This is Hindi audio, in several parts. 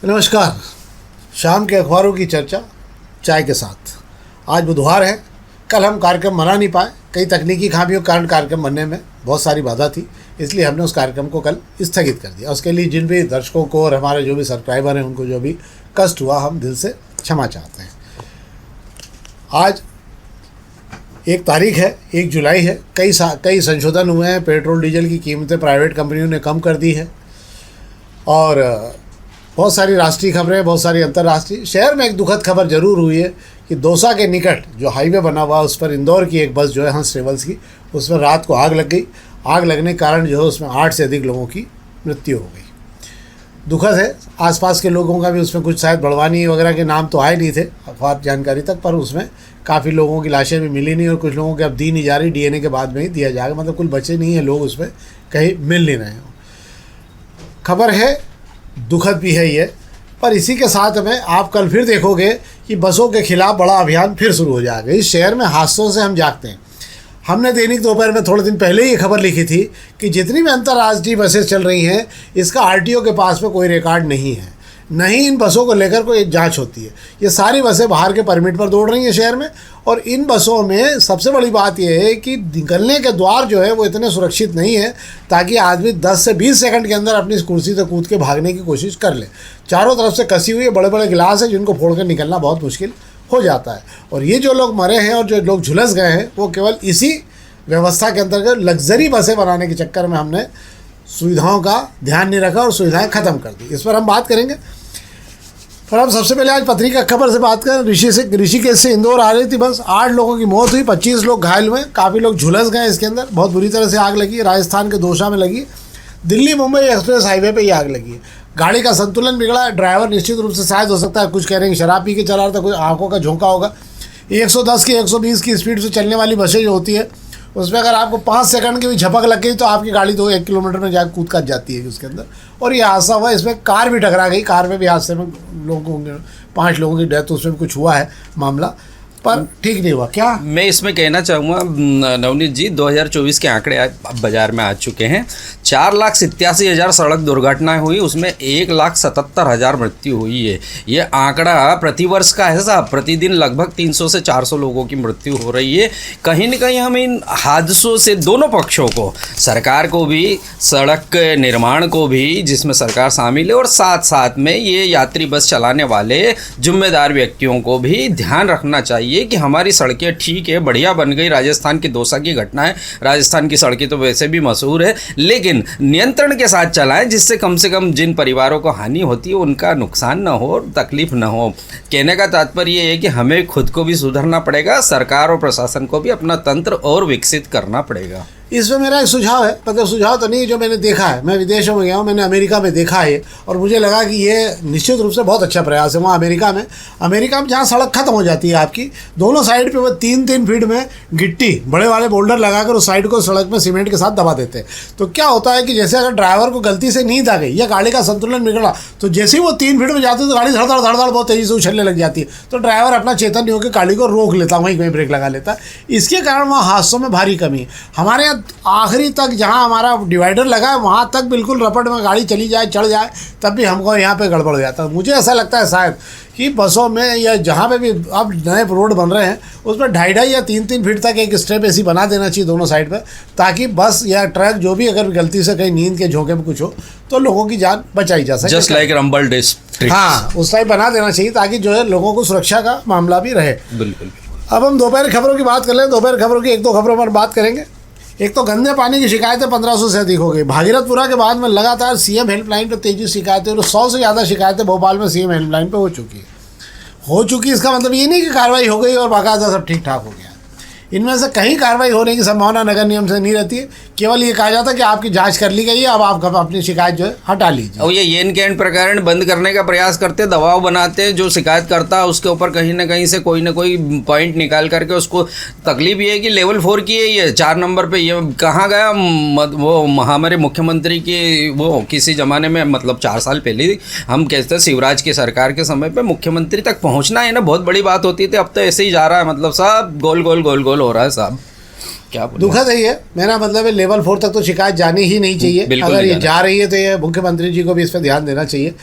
नमस्कार। शाम के अखबारों की चर्चा चाय के साथ। आज बुधवार है। कल हम कार्यक्रम बना नहीं पाए, कई तकनीकी खामियों के कारण कार्यक्रम बनने में बहुत सारी बाधा थी, इसलिए हमने उस कार्यक्रम को कल स्थगित कर दिया। उसके लिए जिन भी दर्शकों को और हमारे जो भी सब्सक्राइबर हैं उनको जो भी कष्ट हुआ, हम दिल से क्षमा चाहते हैं। आज 1 तारीख है, 1 जुलाई है। कई संशोधन हुए हैं। पेट्रोल डीजल की कीमतें प्राइवेट कंपनियों ने कम कर दी है और बहुत सारी राष्ट्रीय खबरें, बहुत सारी अंतर्राष्ट्रीय। शहर में एक दुखद खबर जरूर हुई है कि दौसा के निकट जो हाईवे बना हुआ उस पर इंदौर की एक बस जो है हंस ट्रेवल्स की, उसमें रात को आग लग गई। आग लगने के कारण जो है उसमें 8 से अधिक लोगों की मृत्यु हो गई। दुखद है। आसपास के लोगों का भी उसमें कुछ, शायद बड़वानी वगैरह के नाम तो आए नहीं थे अखबार जानकारी तक, पर उसमें काफ़ी लोगों की लाशें भी मिली नहीं और कुछ लोगों के अब दी नहीं जा रही, डीएनए के बाद में ही दिया जाएगा। मतलब कुल बचे नहीं है लोग, उसमें कहीं मिल नहीं रहे हो। खबर है, दुखद भी है ये। पर इसी के साथ में आप कल फिर देखोगे कि बसों के खिलाफ बड़ा अभियान फिर शुरू हो जाएगा। इस शहर में हादसों से हम जागते हैं। हमने दैनिक दोपहर में थोड़े दिन पहले ही ये खबर लिखी थी कि जितनी भी अंतर्राष्ट्रीय बसें चल रही हैं, इसका आरटीओ के पास में कोई रिकॉर्ड नहीं है, नहीं इन बसों को लेकर कोई जांच होती है। ये सारी बसें बाहर के परमिट पर दौड़ रही हैं शहर में। और इन बसों में सबसे बड़ी बात यह है कि निकलने के द्वार जो है वो इतने सुरक्षित नहीं है ताकि आदमी 10 से 20 सेकंड के अंदर अपनी कुर्सी से कूद के भागने की कोशिश कर ले। चारों तरफ से कसी हुई बड़े बड़े गिलास हैं जिनको फोड़ कर निकलना बहुत मुश्किल हो जाता है। और ये जो लोग मरे हैं और जो लोग झुलस गए हैं वो केवल इसी व्यवस्था के अंतर्गत लग्जरी बसें बनाने के चक्कर में हमने सुविधाओं का ध्यान नहीं रखा और सुविधाएँ ख़त्म कर दी। इस पर हम बात करेंगे। पर हम सबसे पहले आज पत्रिका खबर से बात करें। ऋषिकेश से इंदौर आ रही थी बस, 8 लोगों की मौत हुई, 25 लोग घायल हुए, काफ़ी लोग झुलस गए। इसके अंदर बहुत बुरी तरह से आग लगी। राजस्थान के दौसा में लगी। दिल्ली मुंबई एक्सप्रेस हाईवे पे ये आग लगी है। गाड़ी का संतुलन बिगड़ा। ड्राइवर निश्चित रूप से शायद हो सकता है, कुछ कह रहे हैं शराब पी के चला रहा था, कुछ आंखों का झोंका होगा। 110 की 120 की स्पीड से चलने वाली बसें जो होती है उसमें अगर आपको 5 सेकंड की भी झपक लग गई तो आपकी गाड़ी तो 1 किलोमीटर में जाकर कूद कर जाती है उसके अंदर। और ये हादसा हुआ, इसमें कार भी टकरा गई। कार में भी हादसे में 5 लोगों की डेथ, उसमें भी कुछ हुआ है मामला, पर ठीक नहीं हुआ। क्या मैं इसमें कहना चाहूँगा नवनीत जी, 2024 के आंकड़े आज बाजार में आ चुके हैं। 4,87,000 सड़क दुर्घटनाएं हुई, उसमें 1,77,000 मृत्यु हुई है। ये आंकड़ा प्रतिवर्ष का है साहब। प्रतिदिन लगभग 300 से 400 लोगों की मृत्यु हो रही है। कहीं न कहीं हम इन हादसों से दोनों पक्षों को, सरकार को भी, सड़क निर्माण को भी जिसमें सरकार शामिल है, और साथ साथ में ये यात्री बस चलाने वाले जिम्मेदार व्यक्तियों को भी ध्यान रखना चाहिए कि हमारी सड़कें ठीक है, बढ़िया बन गई। राजस्थान की दौसा की घटना है। राजस्थान की सड़कें तो वैसे भी मशहूर है, लेकिन नियंत्रण के साथ चलाएं जिससे कम से कम जिन परिवारों को हानि होती है उनका नुकसान न हो, तकलीफ न हो। कहने का तात्पर्य ये है कि हमें खुद को भी सुधरना पड़ेगा, सरकार और प्रशासन को भी अपना तंत्र और विकसित करना पड़ेगा। इसमें मेरा एक सुझाव है, मतलब सुझाव तो नहीं, जो मैंने देखा है, मैं विदेशों में गया हूँ, मैंने अमेरिका में देखा है और मुझे लगा कि ये निश्चित रूप से बहुत अच्छा प्रयास है। वहाँ अमेरिका में जहाँ सड़क खत्म हो जाती है आपकी, दोनों साइड पे वो 3-3 फीट में गिट्टी बड़े वाले बोल्डर लगाकर उस साइड को सड़क में सीमेंट के साथ दबा देते हैं। तो क्या होता है कि जैसे अगर ड्राइवर को गलती से नींद आ गई या गाड़ी का संतुलन बिगड़ा, तो जैसे ही वो 3 फीट में जाती है तो गाड़ी धड़ धड़ बहुत तेज़ी से उछलने लग जाती है। तो ड्राइवर अपना चेतन नहीं होकर गाड़ी को रोक लेता, वहीं ब्रेक लगा लेता। इसके कारण वहाँ हादसों में भारी कमी है। हमारे यहाँ आखिरी तक जहाँ हमारा डिवाइडर लगा है वहाँ तक बिल्कुल रपट में गाड़ी चली जाए, चढ़ जाए, तब भी हमको यहाँ पे गड़बड़ हो जाता है। मुझे ऐसा लगता है शायद कि बसों में या जहाँ पे भी अब नए रोड बन रहे हैं उसमें 2.5 या 3-3 फीट तक एक स्ट्रेप ऐसी बना देना चाहिए दोनों साइड पे, ताकि बस या ट्रक जो भी अगर गलती से कहीं नींद के झोंके में कुछ हो तो लोगों की जान बचाई जा सके। Just like rumble disc. हाँ, उस टाइप बना देना चाहिए ताकि जो है लोगों को सुरक्षा का मामला भी रहे। बिल्कुल। अब हम दोपहर खबरों की बात कर लें। दोपहर खबरों की 1-2 खबरों पर बात करेंगे। एक तो गंदे पानी की शिकायतें 1500 से अधिक हो गई। भागीरथपुरा के बाद में लगातार सीएम हेल्पलाइन पर तेजी शिकायतें, और 100 से ज़्यादा शिकायतें भोपाल में सीएम हेल्पलाइन पर हो चुकी। इसका मतलब ये नहीं कि कार्रवाई हो गई और बाकायदा सब ठीक ठाक हो गया। इनमें से कहीं कार्रवाई होने की संभावना नगर निगम से नहीं रहती है। केवल ये कहा जाता है कि आपकी जांच कर ली गई है, अब आप अपनी शिकायत जो है हटा लीजिए। और ये येन कैन प्रकरण बंद करने का प्रयास करते, दबाव बनाते, जो शिकायत करता है उसके ऊपर कहीं ना कहीं से कोई ना कोई पॉइंट निकाल करके उसको। तकलीफ ये है कि लेवल 4 की है ये, 4 नंबर पे ये कहाँ गया। वो हमारे मुख्यमंत्री की वो किसी ज़माने में, मतलब 4 साल पहले हम कहते हैं शिवराज की सरकार के समय पर मुख्यमंत्री तक पहुँचना है ना बहुत बड़ी बात होती थी। अब तो ऐसे ही जा रहा है, मतलब सब गोल गोल गोल गोल हो रहा है साहब। क्या दुखद है ये। मेरा मतलब है लेवल 4 तक तो शिकायत जानी ही नहीं चाहिए। अगर ये जा रही है तो ये मुख्यमंत्री जी को भी इस पर ध्यान देना चाहिए।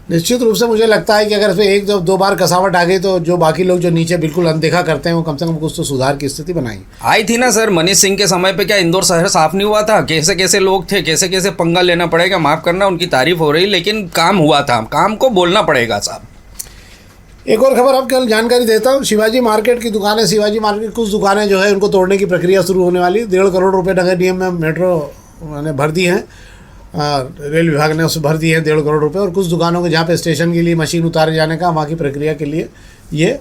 निश्चित रूप से मुझे लगता है कि अगर इसमें एक दो बार कसावट आ गई तो जो बाकी लोग जो नीचे बिल्कुल अनदेखा करते हैं वो कम से कम कुछ तो सुधार की स्थिति बनाएंगे। आई थी ना सर मनीष सिंह के समय पे, क्या इंदौर शहर साफ नहीं हुआ था? कैसे कैसे लोग थे, कैसे कैसे पंगा लेना पड़ेगा, माफ़ करना उनकी तारीफ हो रही, लेकिन काम हुआ था, काम को बोलना पड़ेगा साहब। एक और खबर आपको जानकारी देता हूँ, शिवाजी मार्केट की दुकानें, शिवाजी मार्केट कुछ दुकानें जो है उनको तोड़ने की प्रक्रिया शुरू होने वाली। 1.5 करोड़ रुपए नगर निगम में मेट्रो ने भर दी हैं, रेल विभाग ने उसे भर दी है 1.5 करोड़ रुपए। और कुछ दुकानों को जहाँ पे स्टेशन के लिए मशीन उतारे जाने का, वहाँ की प्रक्रिया के लिए ये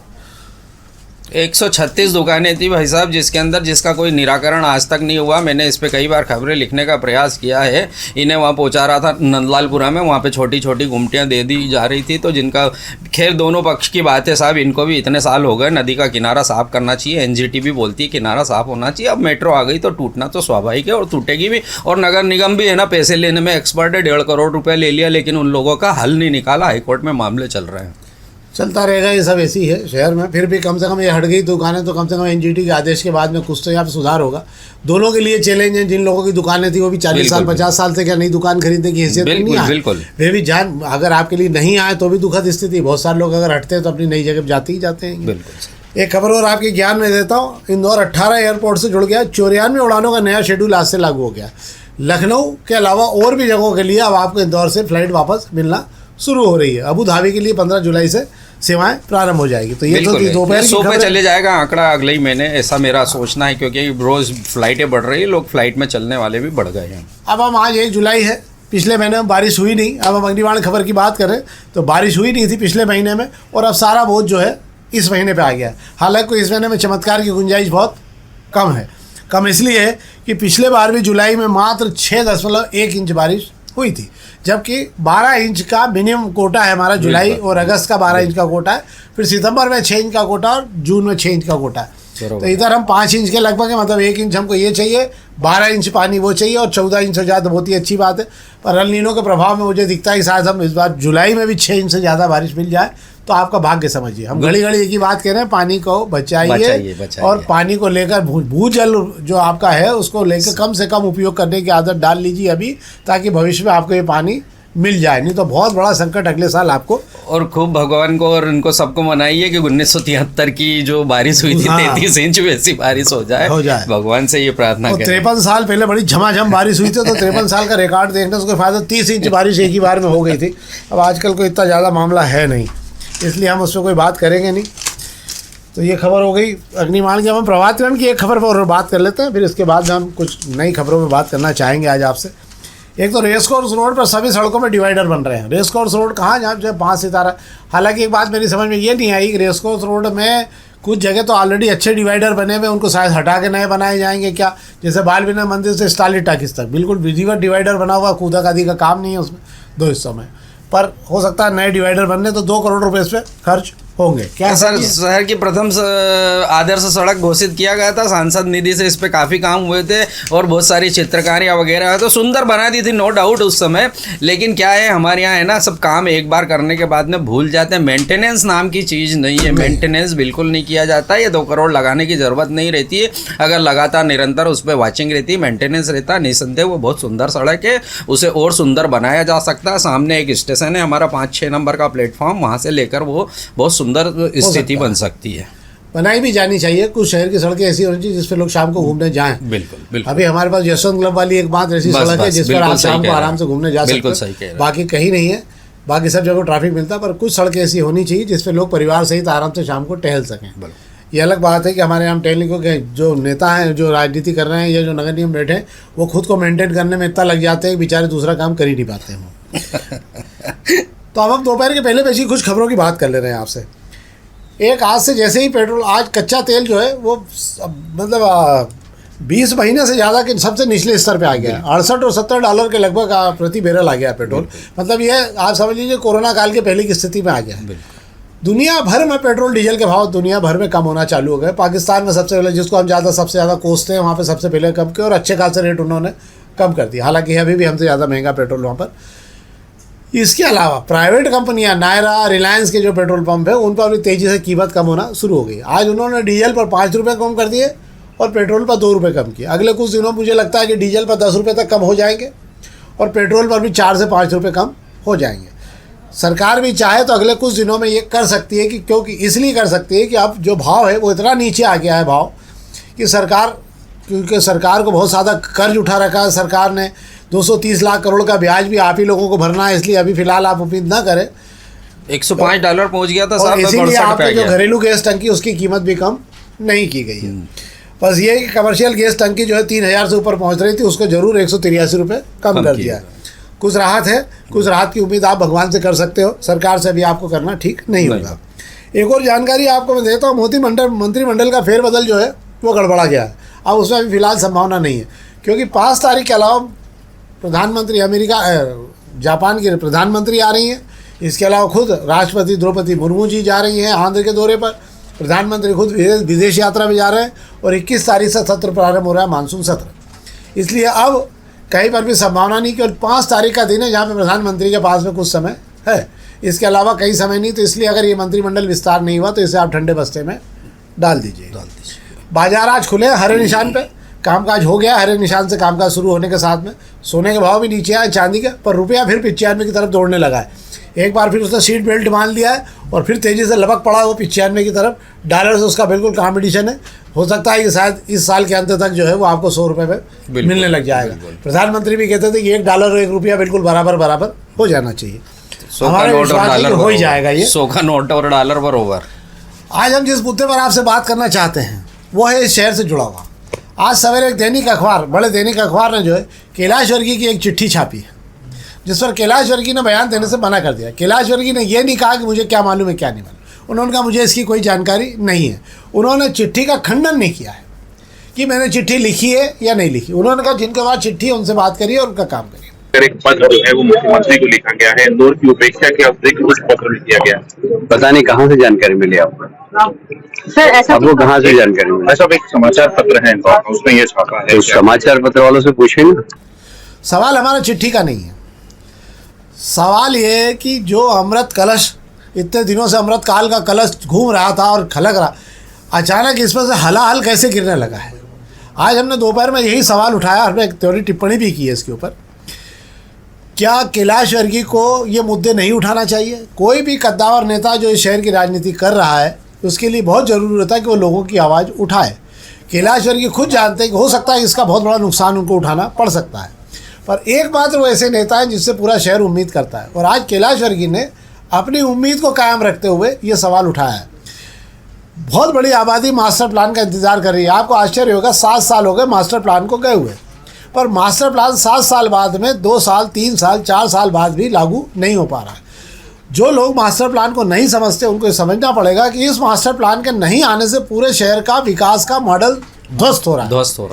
136 दुकानें थी भाई साहब, जिसके अंदर जिसका कोई निराकरण आज तक नहीं हुआ। मैंने इस पे कई बार खबरें लिखने का प्रयास किया है। इन्हें वहाँ पहुँचा रहा था नंदलालपुरा में, वहाँ पे छोटी छोटी गुमटियाँ दे दी जा रही थी, तो जिनका खैर दोनों पक्ष की बात है साहब। इनको भी इतने साल हो गए, नदी का किनारा साफ करना चाहिए, एनजीटी भी बोलती है किनारा साफ होना चाहिए। अब मेट्रो आ गई तो टूटना तो स्वाभाविक है और टूटेगी भी। और नगर निगम भी है ना, पैसे लेने में एक्सपर्ट है, 1.5 करोड़ रुपये ले लिया, लेकिन उन लोगों का हल नहीं निकाला। हाईकोर्ट में मामले चल रहे हैं। चलता रहेगा, ये सब ऐसी है शहर में। फिर भी कम से कम ये हट गई दुकानें तो कम से कम एनजीटी के आदेश के बाद में कुछ तो यहाँ पे सुधार होगा। दोनों के लिए चैलेंज है, जिन लोगों की दुकानें थी वो भी 40 साल 50 साल से क्या नई दुकान खरीदने की हैसियत नहीं आए, वे भी जान अगर आपके लिए नहीं आए तो भी दुखद स्थिति। बहुत सारे लोग अगर हटते हैं तो अपनी नई जगह जाते ही जाते हैं। एक खबर और आपके ज्ञान में देता हूँ, इंदौर 18 एयरपोर्ट से जुड़ गया। 94 उड़ानों का नया शेड्यूल आज से लागू हो गया। लखनऊ के अलावा और भी जगहों के लिए अब आपको इंदौर से फ्लाइट वापस मिलना शुरू हो रही है। अबू धाबी के लिए 15 जुलाई से सेवाएं प्रारंभ हो जाएगी। तो ये तो दोपहर 100 पे चले जाएगा आंकड़ा अगले ही महीने, ऐसा मेरा सोचना है, क्योंकि रोज फ्लाइटें बढ़ रही है, लोग फ्लाइट में चलने वाले भी बढ़ गए हैं। अब हम आज 1 जुलाई है, पिछले महीने में बारिश हुई नहीं। अब हम अग्निबाण खबर की बात करें तो बारिश हुई नहीं थी पिछले महीने में, और अब सारा बोझ जो है इस महीने पे आ गया है। हालांकि इस महीने में चमत्कार की गुंजाइश बहुत कम है। कम इसलिए है कि पिछले बार भी जुलाई में मात्र 6.1 इंच बारिश हुई थी, जबकि 12 इंच का मिनिमम कोटा है हमारा। जुलाई और अगस्त का 12 इंच का कोटा है, फिर सितंबर में 6 इंच का कोटा और जून में 6 इंच का कोटा है। तो इधर हम 5 इंच के लगभग है, मतलब 1 इंच हमको ये चाहिए, 12 इंच पानी वो चाहिए, और 14 इंच से ज़्यादा बहुत ही अच्छी बात है। पर अल नीनो के प्रभाव में मुझे दिखता है कि शायद हम इस बार जुलाई में भी 6 इंच से ज़्यादा बारिश मिल जाए तो आपका भाग्य समझिए। हम घड़ी घड़ी एक ही बात कह रहे हैं, पानी को बचाइए और पानी को लेकर भूजल जो आपका है उसको लेकर कम से कम उपयोग करने की आदत डाल लीजिए अभी, ताकि भविष्य में आपको ये पानी मिल जाए। नहीं तो बहुत बड़ा संकट अगले साल आपको। और खूब भगवान को और इनको सबको मनाइए कि 1973 की जो बारिश हुई थी 33 इंच वैसी बारिश हो जाए भगवान से ये प्रार्थना करें। 53 साल पहले बड़ी झमाझम बारिश हुई थी, तो 53 साल का रिकॉर्ड देखने उसके फायदा 30 इंच बारिश एक ही बार में हो गई थी। अब आजकल कोई इतना ज़्यादा मामला है नहीं, इसलिए हम उस पर कोई बात करेंगे नहीं। तो ये खबर हो गई अग्निबाण की। हम प्रभात किरण की एक खबर पर और बात कर लेते हैं, फिर इसके बाद हम कुछ नई खबरों में बात करना चाहेंगे आज आपसे। एक तो रेस कोर्स रोड पर सभी सड़कों में डिवाइडर बन रहे हैं। रेस कोर्स रोड कहाँ, जहाँ जो 5 सितारा। हालांकि एक बात मेरी समझ में ये नहीं आई कि रेस कोर्स रोड में कुछ जगह तो ऑलरेडी अच्छे डिवाइडर बने हुए, उनको शायद हटा के नए बनाए जाएंगे क्या। जैसे बाल विनय मंदिर से स्टारलाइट टाकिस तक बिल्कुल विधिवत डिवाइडर बना हुआ, कूदा कादी का काम नहीं है उसमें 2 हिस्सों में। पर हो सकता है नए डिवाइडर बनने तो 2 करोड़ रुपए इस पर खर्च होंगे। क्या सर, शहर की प्रथम आदर्श सड़क घोषित किया गया था, सांसद निधि से इस पे काफ़ी काम हुए थे और बहुत सारी चित्रकारियाँ वगैरह तो सुंदर बना दी थी, नो डाउट उस समय। लेकिन क्या है, हमारे यहाँ है ना, सब काम एक बार करने के बाद में भूल जाते हैं। मेंटेनेंस नाम की चीज़ नहीं है, मेंटेनेंस बिल्कुल नहीं किया जाता। ये 2 करोड़ लगाने की ज़रूरत नहीं रहती है, अगर लगातार निरंतर उस पर वॉचिंग रहती है, मेंटेनेंस रहता है, निसंदेह वो बहुत सुंदर सड़क है, उसे और सुंदर बनाया जा सकता है। सामने एक स्टेशन है हमारा 5-6 नंबर का प्लेटफॉर्म, वहाँ से लेकर वो बहुत सुंदर स्थिति बन सकती है, बनाई भी जानी चाहिए। कुछ शहर की सड़कें ऐसी होनी चाहिए जिस पर लोग शाम को घूमने जाएं। बिल्कुल। अभी हमारे पास यशवंत क्लब वाली एक बात ऐसी सड़क है जिस पर आप शाम को आराम से घूमने जा सकते हैं, बाकी कहीं नहीं है। बाकी सब जगह ट्रैफिक मिलता है, पर कुछ सड़कें ऐसी होनी चाहिए जिस पर लोग परिवार सहित आराम से शाम को टहल सकें। ये अलग बात है कि हमारे यहाँ टहलने को जो नेता हैं, जो राजनीति कर रहे हैं या जो नगर निगम बैठे हैं, वो खुद को मेंटेन करने में इतना लग जाते हैं कि बेचारे दूसरा काम कर ही नहीं पाते हैं। तो अब हम दोपहर के पहले वैसी कुछ खबरों की बात कर ले रहे हैं आपसे। एक आज से जैसे ही पेट्रोल, आज कच्चा तेल जो है वो मतलब 20 महीने से ज़्यादा के सबसे निचले स्तर पे आ गया है। 68 और 70 डॉलर के लगभग प्रति बैरल आ गया है पेट्रोल। मतलब ये आप समझ लीजिए कोरोना काल के पहले की स्थिति में आ गया है। दुनिया भर में पेट्रोल डीजल के भाव दुनिया भर में कम होना चालू हो गए। पाकिस्तान में सबसे पहले, जिसको हम सबसे ज़्यादा कोसते हैं, वहाँ पर सबसे पहले कम किया और अच्छे खासे रेट उन्होंने कम कर दिया। हालांकि अभी भी हमसे ज़्यादा महंगा पेट्रोल वहाँ पर। इसके अलावा प्राइवेट कंपनियां, नायरा, रिलायंस के जो पेट्रोल पंप है उन पर भी तेज़ी से कीमत कम होना शुरू हो गई। आज उन्होंने डीजल पर 5 रुपये कम कर दिए और पेट्रोल पर 2 रुपये कम किए। अगले कुछ दिनों मुझे लगता है कि डीजल पर 10 रुपये तक कम हो जाएंगे और पेट्रोल पर भी 4 से 5 रुपये कम हो जाएंगे। सरकार भी चाहे तो अगले कुछ दिनों में ये कर सकती है कि क्योंकि इसलिए कर सकती है कि अब जो भाव है वो इतना नीचे आ गया है भाव कि क्योंकि सरकार को बहुत ज़्यादा कर्ज उठा रखा है सरकार ने। 230 लाख करोड़ का ब्याज भी आप ही लोगों को भरना है, इसलिए अभी फ़िलहाल आप उम्मीद ना करें। $105 पहुंच गया था साहब, इसीलिए आपकी जो घरेलू गैस टंकी उसकी कीमत भी कम नहीं की गई है। बस ये कि कमर्शियल गैस टंकी जो है 3000 से ऊपर पहुंच रही थी, उसको जरूर 183 रुपये कम कर दिया है। कुछ राहत है, कुछ राहत की उम्मीद आप भगवान से कर सकते हो, सरकार से भी आपको करना ठीक नहीं होगा। एक और जानकारी आपको मैं देता हूँ, मंत्रिमंडल का फेरबदल जो है वो गड़बड़ा गया है। अब उसमें अभी फिलहाल संभावना नहीं है, क्योंकि 5 तारीख के अलावा प्रधानमंत्री जापान की प्रधानमंत्री आ रही हैं। इसके अलावा खुद राष्ट्रपति द्रौपदी मुर्मू जी जा रही हैं आंध्र के दौरे पर। प्रधानमंत्री खुद विदेश यात्रा में जा रहे हैं और 21 तारीख से सत्र प्रारंभ हो रहा है, मानसून सत्र। इसलिए अब कहीं पर भी संभावना नहीं, केवल 5 तारीख का दिन है जहाँ पे प्रधानमंत्री के पास में कुछ समय है, इसके अलावा कई समय नहीं। तो इसलिए अगर ये मंत्रिमंडल विस्तार नहीं हुआ तो इसे आप ठंडे बस्ते में डाल दीजिए। बाजार आज खुले हरे निशान पे, कामकाज हो गया हरे निशान से। कामकाज शुरू होने के साथ में सोने के भाव भी नीचे आए, चांदी के, पर रुपया फिर 95 की तरफ दौड़ने लगा है। एक बार फिर उसने सीट बेल्ट मान लिया है और फिर तेज़ी से लपक पड़ा वो 95 की तरफ। डॉलर से उसका बिल्कुल कॉम्पिटिशन है। हो सकता है कि शायद इस साल के अंत तक जो है वो आपको 100 रुपये में मिलने लग जाएगा। प्रधानमंत्री भी कहते थे कि $1 और ₹1 बिल्कुल बराबर हो जाना चाहिए। हमारे विश्वास है कि हो ही जाएगा ये। 100 का नोट और डॉलर बराबर। आज हम जिस मुद्दे पर आपसे बात करना चाहते हैं वो है इस शहर से जुड़ा हुआ। आज सवेरे एक दैनिक अखबार, बड़े दैनिक अखबार ने जो है कैलाश वर्गीय की एक चिट्ठी छापी है, जिस पर कैलाश वर्गीय ने बयान देने से मना कर दिया। कैलाश वर्गीय ने यह नहीं कहा कि मुझे क्या मालूम है क्या नहीं मालूम। उन्होंने कहा मुझे इसकी कोई जानकारी नहीं है। उन्होंने चिट्ठी का खंडन नहीं किया है कि मैंने चिट्ठी लिखी है या नहीं लिखी। उन्होंने कहा जिनके पास चिट्ठी है उनसे बात करिए और उनका काम करिए। एक पत्र जो है वो मुख्यमंत्री को लिखा गया है, इंदौर की उपेक्षा के अतिरिक्त कुछ पत्र लिख दिया गया। पता नहीं कहाँ से जानकारी मिली आपको सर? ऐसा आपको कहाँ से जानकारी मिली? ऐसा एक समाचार पत्र है इंदौर का, उसमें ये छापा है। तो समाचार पत्र वालों से पूछेंगे ना। सवाल हमारा चिट्ठी का नहीं है। सवाल ये है कि जो अमृत कलश, इतने दिनों से अमृत काल का कलश घूम रहा था और खलक रहा, अचानक इसमें से हलाहल कैसे गिरने लगा है। आज हमने दोपहर में यही सवाल उठाया, हमने एक थोड़ी टिप्पणी भी की है इसके ऊपर। क्या कैलाश वर्गीय को ये मुद्दे नहीं उठाना चाहिए? कोई भी कद्दावर नेता जो इस शहर की राजनीति कर रहा है उसके लिए बहुत ज़रूरी होता है कि वो लोगों की आवाज़ उठाए। कैलाश वर्गीय खुद जानते हैं कि हो सकता है इसका बहुत बड़ा नुकसान उनको उठाना पड़ सकता है, पर एकमात्र वो ऐसे नेता हैं जिससे पूरा शहर उम्मीद करता है। और आज कैलाश वर्गीय ने अपनी उम्मीद को कायम रखते हुए ये सवाल उठाया है। बहुत बड़ी आबादी मास्टर प्लान का इंतज़ार कर रही है। आपको आश्चर्य होगा, 7 साल हो गए मास्टर प्लान को गए हुए, पर मास्टर प्लान 7 साल बाद में 2 साल 3 साल 4 साल बाद भी लागू नहीं हो पा रहा है। जो लोग मास्टर प्लान को नहीं समझते उनको ये समझना पड़ेगा कि इस मास्टर प्लान के नहीं आने से पूरे शहर का विकास का मॉडल ध्वस्त हो रहा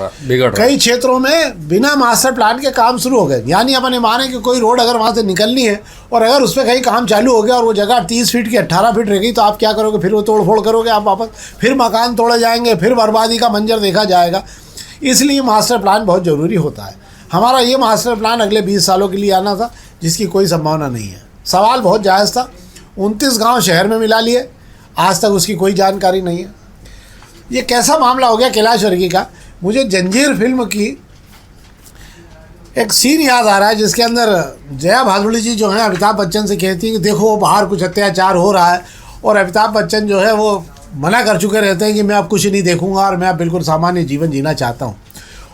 है, बिगड़ रहा है। कई क्षेत्रों में बिना मास्टर प्लान के काम शुरू हो गए। यानी अपने माने कि कोई रोड अगर वहाँ से निकलनी है और अगर उस पर कहीं काम चालू हो गया और वो जगह 30 फीट की 18 फीट रह गई, तो आप क्या करोगे? फिर वो तोड़ फोड़ करोगे आप वापस, फिर मकान तोड़े जाएंगे, फिर बर्बादी का मंजर देखा जाएगा। इसलिए मास्टर प्लान बहुत ज़रूरी होता है। हमारा ये मास्टर प्लान अगले 20 सालों के लिए आना था, जिसकी कोई संभावना नहीं है। सवाल बहुत जायज़ था। 29 गांव शहर में मिला लिए, आज तक उसकी कोई जानकारी नहीं है। ये कैसा मामला हो गया कैलाश वर्गीय का? मुझे जंजीर फिल्म की एक सीन याद आ रहा है, जिसके अंदर जया भादुड़ी जी जो है अमिताभ बच्चन से कहती है कि देखो वो बाहर कुछ अत्याचार हो रहा है, और अमिताभ बच्चन जो है वो मना कर चुके रहते हैं कि मैं अब कुछ नहीं देखूंगा और मैं अब बिल्कुल सामान्य जीवन जीना चाहता हूँ।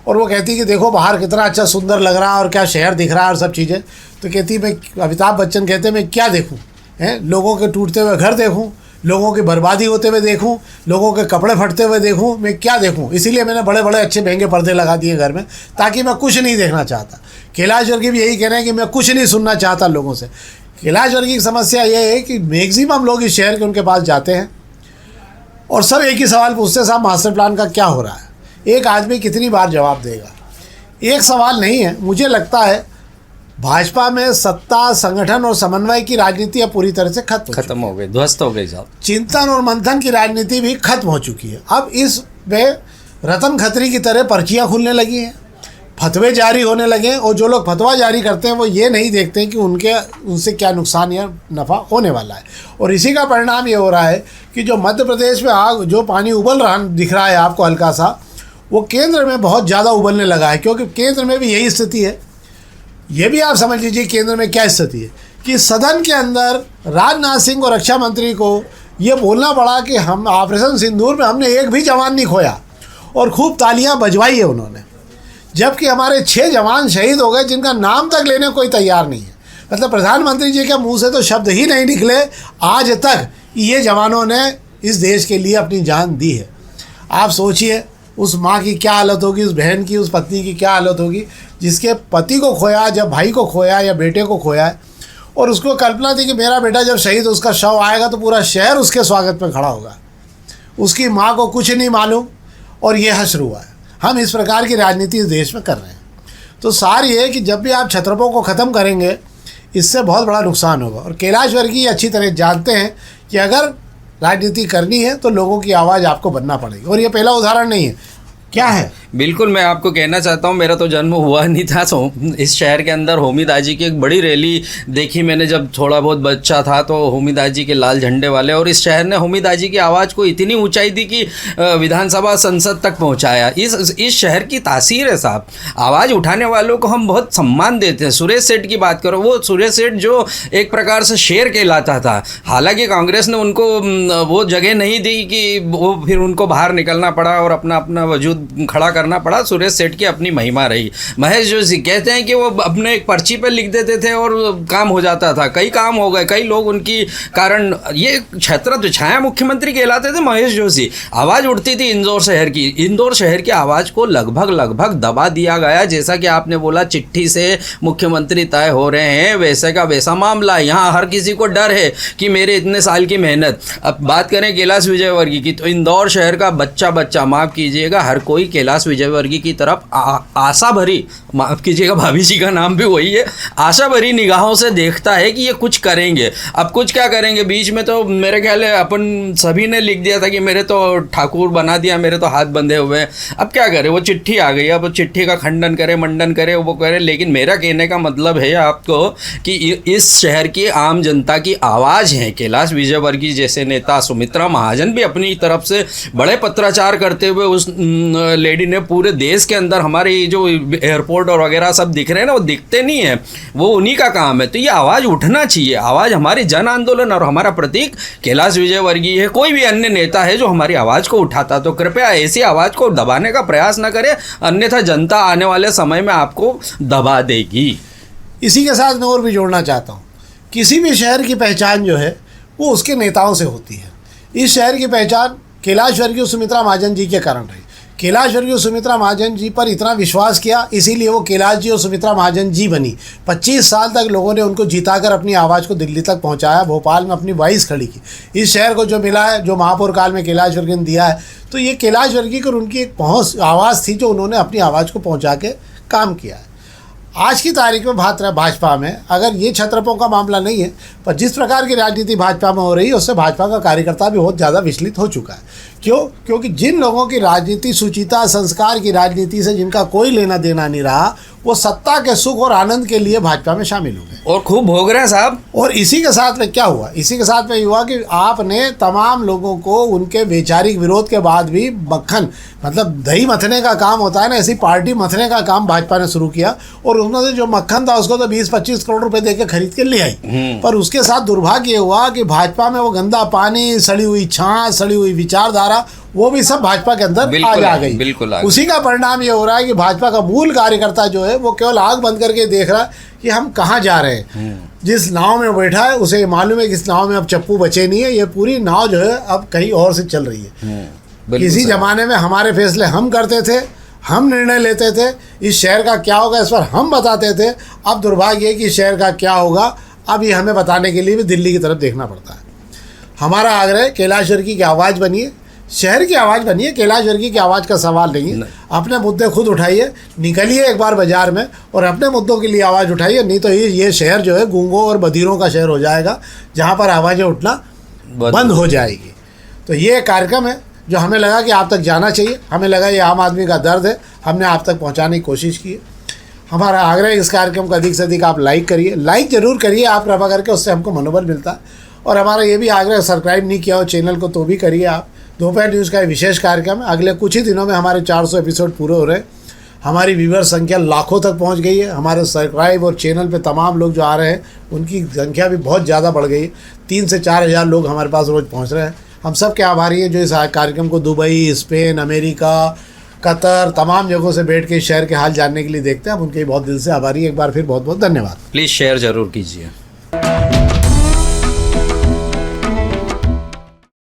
और वो कहती है कि देखो बाहर कितना अच्छा सुंदर लग रहा है और क्या शहर दिख रहा है और सब चीज़ें। तो कहती है, मैं अमिताभ बच्चन कहते हैं मैं क्या देखूँ? हैं, लोगों के टूटते हुए घर देखूँ, लोगों की बर्बादी होते हुए देखूं, लोगों के कपड़े फटते हुए देखूं, मैं क्या देखूं? इसीलिए मैंने बड़े बड़े अच्छे महंगे पर्दे लगा दिए घर में, ताकि मैं कुछ नहीं देखना चाहता। कैलाश वर्गीय भी यही कह रहे हैं कि मैं कुछ नहीं सुनना चाहता लोगों से। कैलाश वर्गीय की समस्या ये है कि मैक्सिमम लोग इस शहर के उनके पास जाते हैं और सब एक ही सवाल पूछते हैं, साहब मास्टर प्लान का क्या हो रहा है? एक आदमी कितनी बार जवाब देगा? एक सवाल नहीं है। मुझे लगता है भाजपा में सत्ता, संगठन और समन्वय की राजनीति अब पूरी तरह से खत्म हो गई, ध्वस्त हो गई साहब। चिंतन और मंथन की राजनीति भी खत्म हो चुकी है। अब इस पे रतन खत्री की तरह पर्चियाँ खुलने लगी हैं, फतवे जारी होने लगे हैं, और जो लोग फतवा जारी करते हैं वो ये नहीं देखते कि उनसे क्या नुकसान या नफ़ा होने वाला है। और इसी का परिणाम ये हो रहा है कि जो मध्य प्रदेश में जो पानी उबल रहा दिख रहा है आपको हल्का सा, वो केंद्र में बहुत ज़्यादा उबलने लगा है, क्योंकि केंद्र में भी यही स्थिति है। ये भी आप समझ लीजिए केंद्र में क्या स्थिति है। कि सदन के अंदर राजनाथ सिंह और रक्षा मंत्री को ये बोलना पड़ा कि हम ऑपरेशन सिंदूर में हमने एक भी जवान नहीं खोया, और खूब तालियां बजवाई है उन्होंने, जबकि हमारे 6 जवान शहीद हो गए जिनका नाम तक लेने कोई तैयार नहीं है। मतलब प्रधानमंत्री जी के मुंह से तो शब्द ही नहीं निकले आज तक ये जवानों ने इस देश के लिए अपनी जान दी है। आप सोचिए उस माँ की क्या हालत होगी, उस बहन की, उस पत्नी की क्या हालत होगी जिसके पति को खोया, जब भाई को खोया या बेटे को खोया है, और उसको कल्पना थी कि मेरा बेटा जब शहीद उसका शव आएगा तो पूरा शहर उसके स्वागत में खड़ा होगा। उसकी माँ को कुछ नहीं मालूम और ये हश्र हुआ है। हम इस प्रकार की राजनीति इस देश में कर रहे हैं। तो सार ये है कि जब भी आप छत्रपों को ख़त्म करेंगे इससे बहुत बड़ा नुकसान होगा। और कैलाश वर्गीय अच्छी तरह जानते हैं कि अगर राजनीति करनी है तो लोगों की आवाज़ आपको बनना पड़ेगी, और ये पहला उदाहरण नहीं है। क्या है? बिल्कुल, मैं आपको कहना चाहता हूँ, मेरा तो जन्म हुआ नहीं था, तो इस शहर के अंदर होमिदाजी की एक बड़ी रैली देखी मैंने जब थोड़ा बहुत बच्चा था, तो होमिदाजी के लाल झंडे वाले, और इस शहर ने होमिदाजी की आवाज़ को इतनी ऊंचाई दी कि विधानसभा संसद तक पहुंचाया। इस शहर की तासीर है साहब। आवाज़ उठाने वालों को हम बहुत सम्मान देते हैं। सुरेश सेठ की बात करो, वो सुरेश सेठ जो एक प्रकार से शेर कहलाता था, हालांकि कांग्रेस ने उनको वो जगह नहीं दी कि वो फिर उनको बाहर निकलना पड़ा और अपना वजूद खड़ा करना पड़ा। सुरेश सेठ की अपनी महिमा रही। महेश जोशी कहते हैं कि वो अपने एक पर्ची पर लिख देते थे और काम हो जाता था। कई काम हो गए, कई लोग उनकी कारण, ये छत्र छाया मुख्यमंत्री कहलाते थे महेश जोशी। आवाज़ उठती थी इंदौर शहर की आवाज़ को लगभग दबा दिया गया। जैसा कि आपने बोला चिट्ठी से मुख्यमंत्री तय हो रहे हैं, वैसे का वैसा मामला। यहाँ हर किसी को डर है कि मेरे इतने साल की मेहनत। अब बात करें कैलाश विजयवर्गीय की, तो इंदौर शहर का बच्चा माफ़ कीजिएगा, हर कोई कैलाश विजयवर्गीय की तरफ आशा भरी, माफ़ कीजिएगा भाभी जी का नाम भी वही है, आशा भरी निगाहों से देखता है कि ये कुछ करेंगे। अब कुछ क्या करेंगे? बीच में तो मेरे ख्याल है अपन सभी ने लिख दिया था कि मेरे तो ठाकुर बना दिया, मेरे तो हाथ बंधे हुए हैं। अब क्या करें, वो चिट्ठी आ गई, अब चिट्ठी का खंडन करे, मंडन करे, वो करे। लेकिन मेरा कहने का मतलब है आपको कि इस शहर की आम जनता की आवाज़ है कैलाश विजयवर्गीय जैसे नेता। सुमित्रा महाजन भी अपनी तरफ से बड़े पत्राचार करते हुए उस लेडी ने पूरे देश के अंदर हमारे जो एयरपोर्ट और वगैरह सब दिख रहे हैं ना, वो दिखते नहीं है, वो उन्हीं का काम है। तो ये आवाज़ उठना चाहिए। आवाज़ हमारी जन आंदोलन और हमारा प्रतीक कैलाश विजयवर्गीय है। कोई भी अन्य नेता है जो हमारी आवाज़ को उठाता, तो कृपया ऐसी आवाज़ को दबाने का प्रयास न करें, अन्यथा जनता आने वाले समय में आपको दबा देगी। इसी के साथ मैं और भी जोड़ना चाहता हूँ, किसी भी शहर की पहचान जो है वो उसके नेताओं से होती है। इस शहर की पहचान कैलाश वर्गीय सुमित्रा महाजन जी के कारण रही। कैलाश वर्गीय सुमित्रा महाजन जी पर इतना विश्वास किया, इसीलिए वो कैलाश जी और सुमित्रा महाजन जी बनी। 25 साल तक लोगों ने उनको जिताकर अपनी आवाज़ को दिल्ली तक पहुंचाया, भोपाल में अपनी वॉइस खड़ी की। इस शहर को जो मिला है, जो महापौर काल में कैलाश वर्गीय ने दिया है, तो ये कैलाश वर्गीय और उनकी एक आवाज़ थी जो उन्होंने अपनी आवाज़ को पहुँचा के काम किया है। आज की तारीख में भाजपा में अगर ये छत्रपों का मामला नहीं है, पर जिस प्रकार की राजनीति भाजपा में हो रही है उससे भाजपा का कार्यकर्ता भी बहुत ज़्यादा विचलित हो चुका है। क्यों? क्योंकि जिन लोगों की राजनीति सुचिता संस्कार की राजनीति से जिनका कोई लेना देना नहीं रहा, वो सत्ता के सुख और आनंद के लिए भाजपा में शामिल हो गए और खूब भोग रहे हैं साहब। और इसी के साथ में क्या हुआ? इसी के साथ में हुआ कि आपने तमाम लोगों को उनके वैचारिक विरोध के बाद भी मक्खन, मतलब दही मथने का काम होता है ना, ऐसी पार्टी मथने का काम भाजपा ने शुरू किया। और उन्होंने जो मक्खन था उसको तो 20-25 करोड़ रुपए देके खरीद के ले आई। पर उसके साथ दुर्भाग्य हुआ कि भाजपा में वो गंदा पानी, सड़ी हुई छाछ, सड़ी हुई विचारधारा, वो भी सब भाजपा के अंदर आज आ गई। बिल्कुल उसी का परिणाम ये हो रहा है कि भाजपा का मूल कार्यकर्ता जो है वो केवल आंख बंद करके देख रहा है कि हम कहाँ जा रहे हैं। जिस नाव में बैठा है उसे मालूम है कि इस नाव में अब चप्पू बचे नहीं है, ये पूरी नाव जो है अब कहीं और से चल रही है। किसी जमाने में हमारे फैसले हम करते थे, हम निर्णय लेते थे, इस शहर का क्या होगा इस पर हम बताते थे। अब दुर्भाग्य है कि इस शहर का क्या होगा अब ये हमें बताने के लिए भी दिल्ली की तरफ देखना पड़ता है। हमारा आग्रह कैलाश वर्गीय की आवाज़ बनिए, शहर की आवाज़ बनिए, कैलाश वर्गीय की आवाज़ का सवाल नहीं है। अपने मुद्दे खुद उठाइए, निकलिए एक बार बाजार में और अपने मुद्दों के लिए आवाज़ उठाइए। नहीं तो ये शहर जो है गूंगों और बधिरों का शहर हो जाएगा, जहाँ पर आवाज़ें उठना बंद हो जाएगी। तो ये कार्यक्रम है जो हमें लगा कि आप तक जाना चाहिए। हमें लगा ये आम आदमी का दर्द है, हमने आप तक पहुँचाने की कोशिश की है। हमारा आग्रह इस कार्यक्रम को अधिक से अधिक आप लाइक करिए, लाइक ज़रूर करिए आप कृपा करके, उससे हमको मनोबल मिलता है। और हमारा ये भी आग्रह, सब्सक्राइब नहीं किया हो चैनल को तो भी करिए आप। दोपहर न्यूज़ का विशेष कार्यक्रम है, अगले कुछ ही दिनों में हमारे 400 एपिसोड पूरे हो रहे हैं। हमारी व्यूवर संख्या लाखों तक पहुंच गई है। हमारे सब्सक्राइब और चैनल पे तमाम लोग जो आ रहे हैं उनकी संख्या भी बहुत ज़्यादा बढ़ गई है। 3 से 4 हज़ार लोग हमारे पास रोज़ पहुंच रहे हैं। हम सब के आभारी हैं जो इस कार्यक्रम को दुबई, स्पेन, अमेरिका, कतर तमाम जगहों से बैठ के शहर के हाल जानने के लिए देखते हैं। हम उनके बहुत दिल से आभारी हैं। एक बार फिर बहुत बहुत धन्यवाद। प्लीज़ शेयर ज़रूर कीजिए।